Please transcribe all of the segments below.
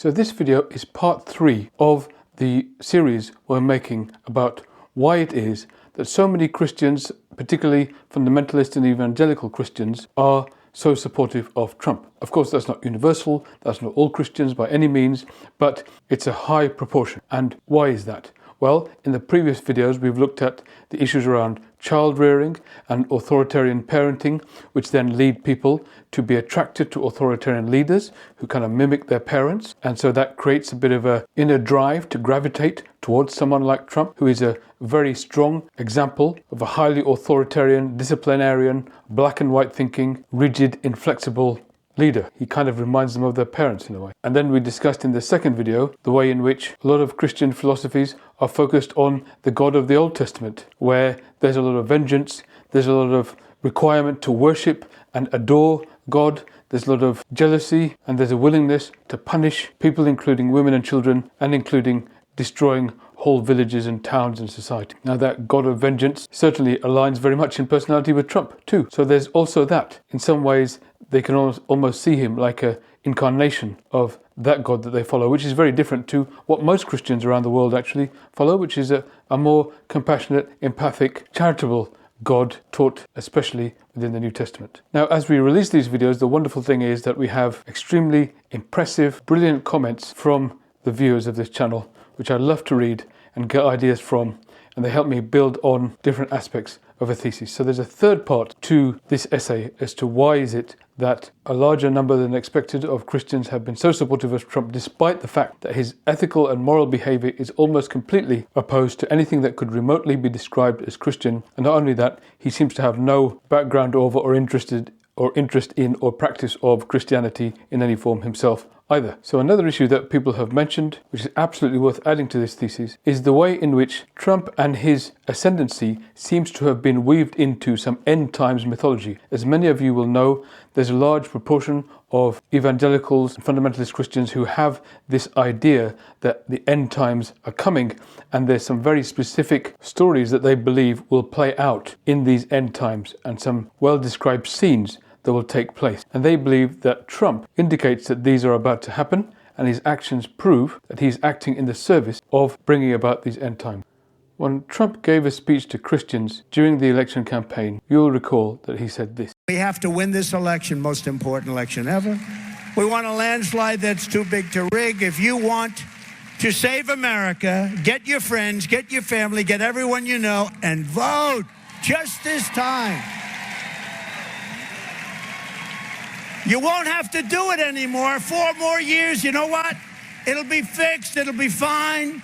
So this video is part 3 of the series we're making about why it is that so many Christians, particularly fundamentalist and evangelical Christians, are so supportive of Trump. Of course, that's not universal, that's not all Christians by any means, but it's a high proportion. And why is that? Well, in the previous videos, we've looked at the issues around child rearing and authoritarian parenting, which then lead people to be attracted to authoritarian leaders who kind of mimic their parents. And so that creates a bit of an inner drive to gravitate towards someone like Trump, who is a very strong example of a highly authoritarian, disciplinarian, black and white thinking, rigid, inflexible leader. He kind of reminds them of their parents in a way. And then we discussed in the second video the way in which a lot of Christian philosophies are focused on the God of the Old Testament, where there's a lot of vengeance, there's a lot of requirement to worship and adore God, there's a lot of jealousy, and there's a willingness to punish people, including women and children, and including destroying whole villages and towns and society. Now that God of vengeance certainly aligns very much in personality with Trump too. So there's also that. In some ways, they can almost see him like an incarnation of that God that they follow, which is very different to what most Christians around the world actually follow, which is a more compassionate, empathic, charitable God taught especially within the New Testament. Now, as we release these videos, the wonderful thing is that we have extremely impressive, brilliant comments from the viewers of this channel, which I love to read and get ideas from, and they help me build on different aspects of a thesis. So there's a third part to this essay as to why is it that a larger number than expected of Christians have been so supportive of Trump, despite the fact that his ethical and moral behavior is almost completely opposed to anything that could remotely be described as Christian. And not only that, he seems to have no background over or interest in or practice of Christianity in any form himself either. So another issue that people have mentioned, which is absolutely worth adding to this thesis, is the way in which Trump and his ascendancy seems to have been weaved into some end times mythology. As many of you will know, there's a large proportion of evangelicals and fundamentalist Christians who have this idea that the end times are coming, and there's some very specific stories that they believe will play out in these end times and some well-described scenes that will take place. And they believe that Trump indicates that these are about to happen, and his actions prove that he's acting in the service of bringing about these end times. When Trump gave a speech to Christians during the election campaign, you'll recall that he said this. We have to win this election, most important election ever. We want a landslide that's too big to rig. If you want to save America, get your friends, get your family, get everyone you know, and vote just this time. You won't have to do it anymore. 4 more years, you know what? It'll be fixed, it'll be fine.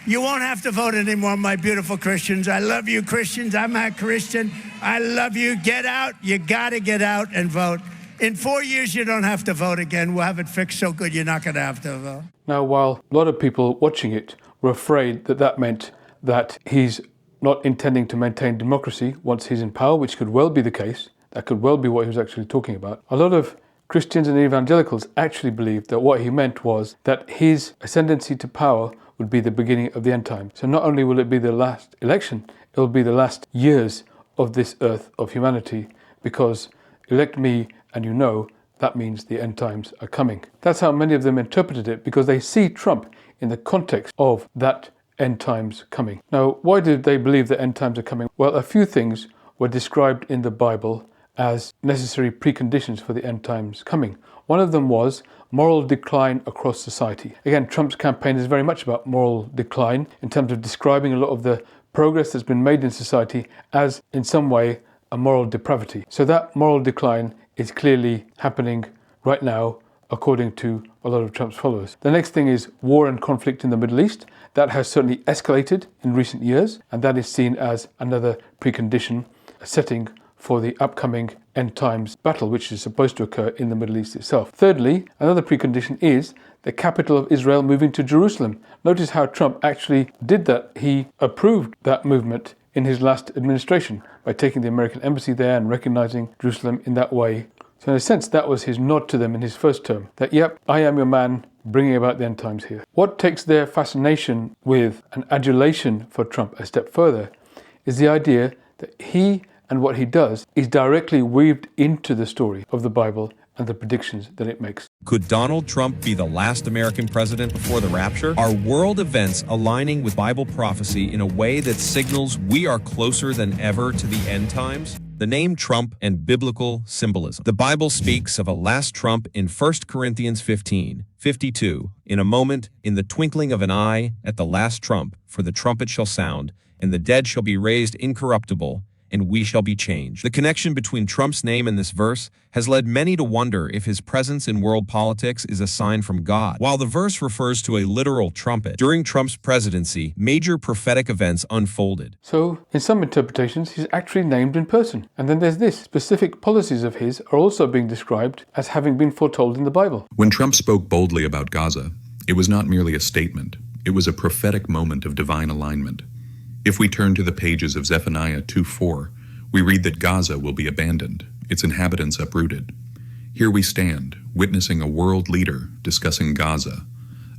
You won't have to vote anymore, my beautiful Christians. I love you, Christians. I'm a Christian. I love you. Get out. You got to get out and vote. In 4 years, you don't have to vote again. We'll have it fixed so good you're not going to have to vote. Now, while a lot of people watching it were afraid that that meant that he's not intending to maintain democracy once he's in power, which could well be the case, that could well be what he was actually talking about, a lot of Christians and evangelicals actually believed that what he meant was that his ascendancy to power would be the beginning of the end time. So not only will it be the last election, it will be the last years of this earth of humanity, because elect me and you know that means the end times are coming. That's how many of them interpreted it, because they see Trump in the context of that end times coming. Now, why did they believe that end times are coming? Well, a few things were described in the Bible as necessary preconditions for the end times coming. One of them was moral decline across society. Again, Trump's campaign is very much about moral decline in terms of describing a lot of the progress that's been made in society as, in some way, a moral depravity. So that moral decline is clearly happening right now, according to a lot of Trump's followers. The next thing is war and conflict in the Middle East. That has certainly escalated in recent years, and that is seen as another precondition, a setting for the upcoming end times battle, which is supposed to occur in the Middle East itself. Thirdly, another precondition is the capital of Israel moving to Jerusalem. Notice how Trump actually did that. He approved that movement in his last administration by taking the American embassy there and recognizing Jerusalem in that way. So in a sense, that was his nod to them in his first term, that, yep, I am your man, bringing about the end times here. What takes their fascination with and adulation for Trump a step further is the idea that he and what he does is directly weaved into the story of the Bible and the predictions that it makes. Could Donald Trump be the last American president before the rapture? Are world events aligning with Bible prophecy in a way that signals we are closer than ever to the end times? The name Trump and biblical symbolism. The Bible speaks of a last trump in 1 Corinthians 15:52. In a moment, in the twinkling of an eye, at the last trump, for the trumpet shall sound, and the dead shall be raised incorruptible, and we shall be changed. The connection between Trump's name and this verse has led many to wonder if his presence in world politics is a sign from God. While the verse refers to a literal trumpet, during Trump's presidency, major prophetic events unfolded. So, in some interpretations, he's actually named in person. And then there's this. Specific policies of his are also being described as having been foretold in the Bible. When Trump spoke boldly about Gaza, it was not merely a statement. It was a prophetic moment of divine alignment. If we turn to the pages of Zephaniah 2:4, we read that Gaza will be abandoned, its inhabitants uprooted. Here we stand, witnessing a world leader discussing Gaza,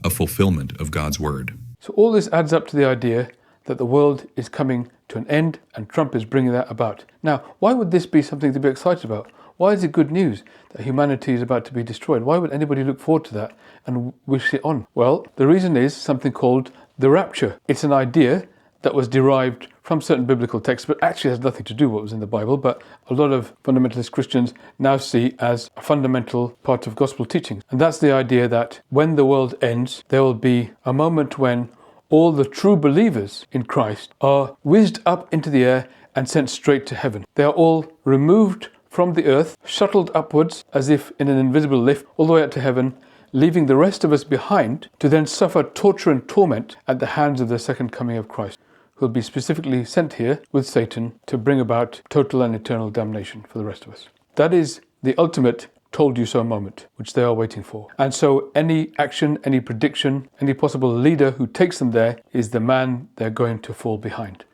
a fulfillment of God's word. So all this adds up to the idea that the world is coming to an end and Trump is bringing that about. Now, why would this be something to be excited about? Why is it good news that humanity is about to be destroyed? Why would anybody look forward to that and wish it on? Well, the reason is something called the rapture. It's an idea that was derived from certain biblical texts, but actually has nothing to do with what was in the Bible, but a lot of fundamentalist Christians now see as a fundamental part of gospel teaching. And that's the idea that when the world ends, there will be a moment when all the true believers in Christ are whizzed up into the air and sent straight to heaven. They are all removed from the earth, shuttled upwards as if in an invisible lift, all the way up to heaven, leaving the rest of us behind to then suffer torture and torment at the hands of the second coming of Christ, who will be specifically sent here with Satan to bring about total and eternal damnation for the rest of us. That is the ultimate told you so moment, which they are waiting for. And so any action, any prediction, any possible leader who takes them there is the man they're going to fall behind.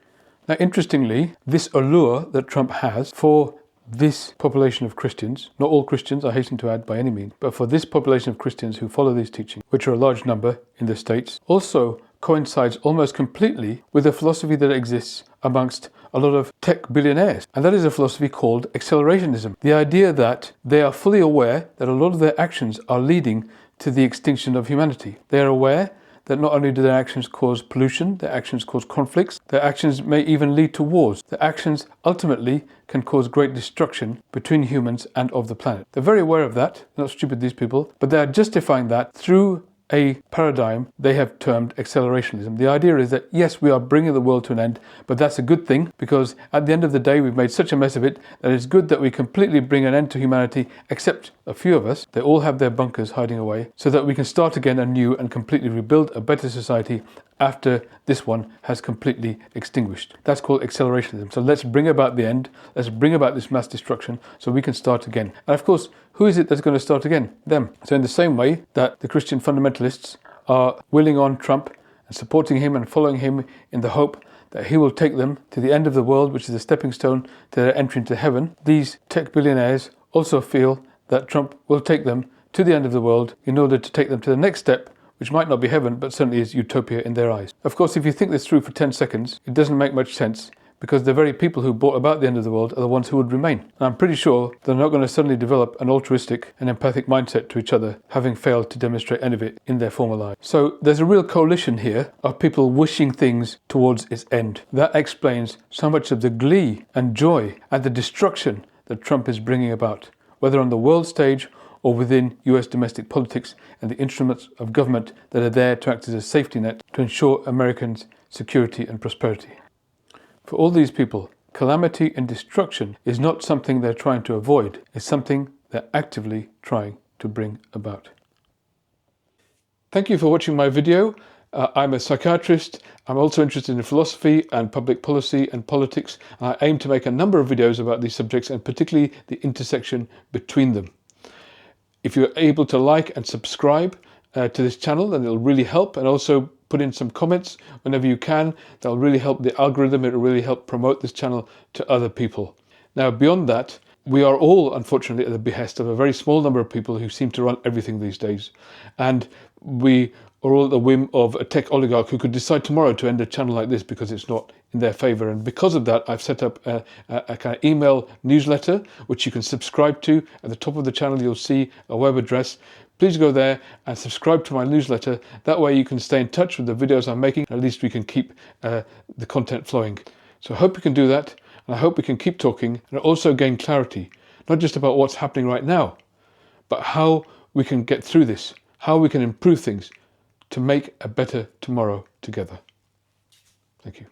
Now, interestingly, this allure that Trump has for this population of Christians, not all Christians, I hasten to add by any means, but for this population of Christians who follow these teachings, which are a large number in the States, also coincides almost completely with a philosophy that exists amongst a lot of tech billionaires. And that is a philosophy called Accelerationism. The idea that they are fully aware that a lot of their actions are leading to the extinction of humanity. They are aware that not only do their actions cause pollution, their actions cause conflicts, their actions may even lead to wars. Their actions ultimately can cause great destruction between humans and of the planet. They're very aware of that. They're not stupid, these people, but they are justifying that through a paradigm they have termed accelerationism. The idea is that yes, we are bringing the world to an end, but that's a good thing because at the end of the day we've made such a mess of it that it's good that we completely bring an end to humanity, except a few of us. They all have their bunkers hiding away, so that we can start again anew and completely rebuild a better society after this one has completely extinguished. That's called accelerationism. So let's bring about the end, let's bring about this mass destruction so we can start again. And of course, who is it that's going to start again? Them. So in the same way that the Christian fundamentalists are willing on Trump and supporting him and following him in the hope that he will take them to the end of the world, which is a stepping stone to their entry into heaven, these tech billionaires also feel that Trump will take them to the end of the world in order to take them to the next step, which might not be heaven, but certainly is utopia in their eyes. Of course, if you think this through for 10 seconds, it doesn't make much sense, because the very people who brought about the end of the world are the ones who would remain. And I'm pretty sure they're not going to suddenly develop an altruistic and empathic mindset to each other, having failed to demonstrate any of it in their former lives. So there's a real coalition here of people wishing things towards its end. That explains so much of the glee and joy and the destruction that Trump is bringing about, whether on the world stage or within US domestic politics and the instruments of government that are there to act as a safety net to ensure Americans' security and prosperity. For all these people, calamity and destruction is not something they're trying to avoid, it's something they're actively trying to bring about. Thank you for watching my video. I'm a psychiatrist. I'm also interested in philosophy and public policy and politics. I aim to make a number of videos about these subjects and particularly the intersection between them. If you're able to like and subscribe to this channel, then it'll really help, and also put in some comments whenever you can. That'll really help the algorithm. It'll really help promote this channel to other people. Now, beyond that, we are all, unfortunately, at the behest of a very small number of people who seem to run everything these days. And we are all at the whim of a tech oligarch who could decide tomorrow to end a channel like this because it's not in their favor. And because of that, I've set up a kind of email newsletter, which you can subscribe to. At the top of the channel, you'll see a web address. please go there and subscribe to my newsletter. That way you can stay in touch with the videos I'm making. At least we can keep the content flowing. So I hope you can do that, and I hope we can keep talking and also gain clarity, not just about what's happening right now, but how we can get through this, how we can improve things to make a better tomorrow together. Thank you.